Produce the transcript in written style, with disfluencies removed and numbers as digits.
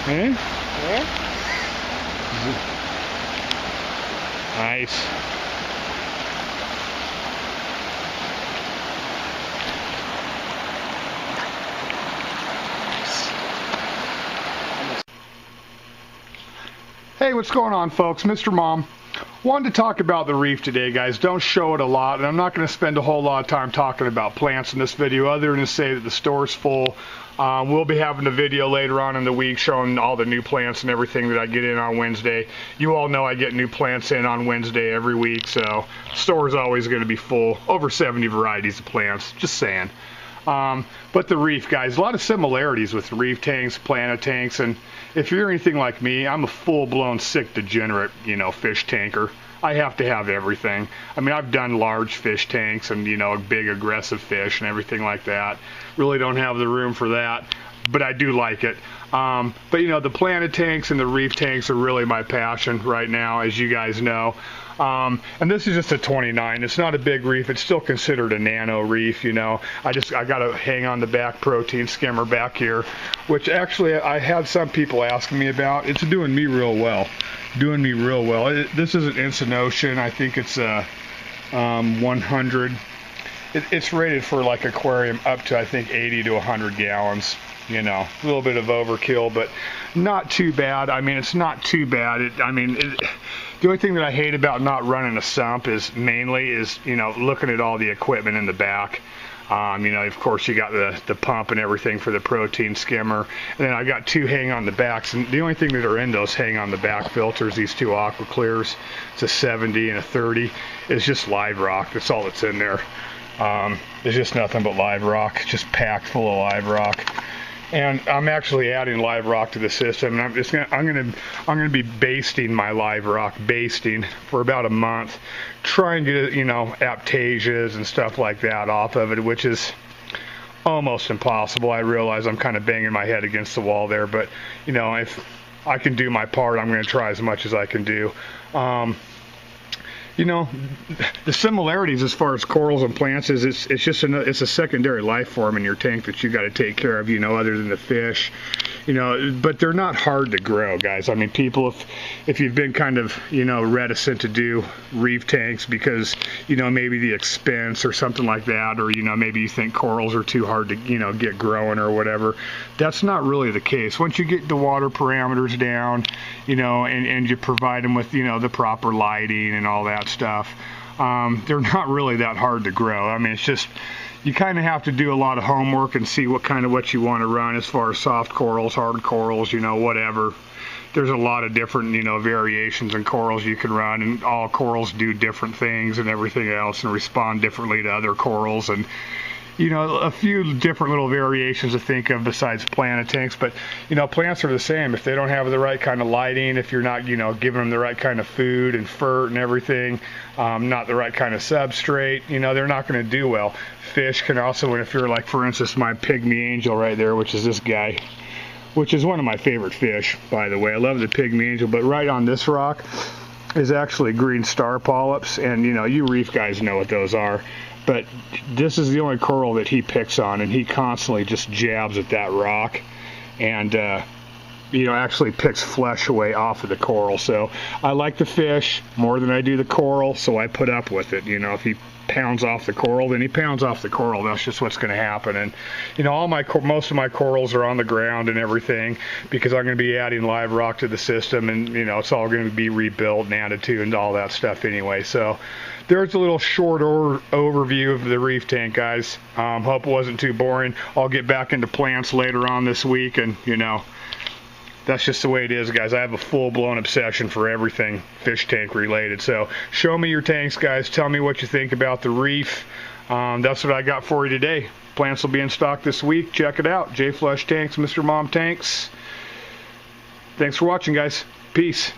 Eh? Yeah. Nice. Hey, what's going on, folks? Mr. Mom. Wanted to talk about the reef today, guys. Don't show it a lot, and I'm not going to spend a whole lot of time talking about plants in this video other than to say that the store's full. We'll be having a video later on in the week showing all the new plants and everything that I get in on Wednesday. You all know I get new plants in on Wednesday every week, so the store is always going to be full. Over 70 varieties of plants, just saying. But the reef, guys, a lot of similarities with reef tanks, planet tanks, and if you're anything like me, I'm a full-blown sick degenerate, fish tanker. I have to have everything. I mean, I've done large fish tanks and, big aggressive fish and everything like that. Really don't have the room for that, but I do like it. But, the planet tanks and the reef tanks are really my passion right now, as you guys know. And this is just a 29. It's not a big reef. It's still considered a nano reef, I got to hang on the back protein skimmer back here, which actually I had some people asking me about. It's doing me real well. This is an Instant Ocean. I think it's a 100. It's rated for like aquarium up to, I think, 80 to 100 gallons. A little bit of overkill, but not too bad. I mean, it's not too bad. The only thing that I hate about not running a sump is looking at all the equipment in the back. Of course, you got the pump and everything for the protein skimmer. And then I got two hang on the backs. And the only thing that are in those hang on the back filters, these two Aqua Clears, it's a 70 and a 30, is just live rock. That's all that's in there. There's just nothing but live rock, just packed full of live rock. And I'm actually adding live rock to the system, and I'm gonna be basting my live rock for about a month, trying to get aptasias and stuff like that off of it, which is almost impossible. I realize I'm kind of banging my head against the wall there, but if I can do my part, I'm going to try as much as I can do. The similarities as far as corals and plants is it's a secondary life form in your tank that you got to take care of, other than the fish, but they're not hard to grow, guys. I mean, people, if you've been kind of, reticent to do reef tanks because, maybe the expense or something like that, or, maybe you think corals are too hard to, get growing or whatever, that's not really the case. Once you get the water parameters down, and you provide them with, the proper lighting and all that stuff, they're not really that hard to grow. I mean, it's just, you kind of have to do a lot of homework and see what you want to run as far as soft corals, hard corals, whatever. There's a lot of different, variations in corals you can run, and all corals do different things and everything else and respond differently to other corals, and a few different little variations to think of besides planet tanks. But plants are the same. If they don't have the right kind of lighting, if you're not giving them the right kind of food and fert and everything, not the right kind of substrate, they're not going to do well. Fish can also, if you're like, for instance, my pygmy angel right there, which is this guy, which is one of my favorite fish, by the way. I love the pygmy angel, but right on this rock is actually green star polyps, and you reef guys know what those are. But this is the only coral that he picks on, and he constantly just jabs at that rock and, actually picks flesh away off of the coral. So I like the fish more than I do the coral, so I put up with it. If he pounds off the coral, then he pounds off the coral. That's just what's going to happen. And, most of my corals are on the ground and everything because I'm going to be adding live rock to the system, and, it's all going to be rebuilt and added to and all that stuff anyway. So there's a little short overview of the reef tank, guys. Hope it wasn't too boring. I'll get back into plants later on this week, and, that's just the way it is, guys. I have a full-blown obsession for everything fish tank related. So show me your tanks, guys. Tell me what you think about the reef. That's what I got for you today. Plants will be in stock this week. Check it out. J Flush Tanks, Mr. Mom Tanks. Thanks for watching, guys. Peace.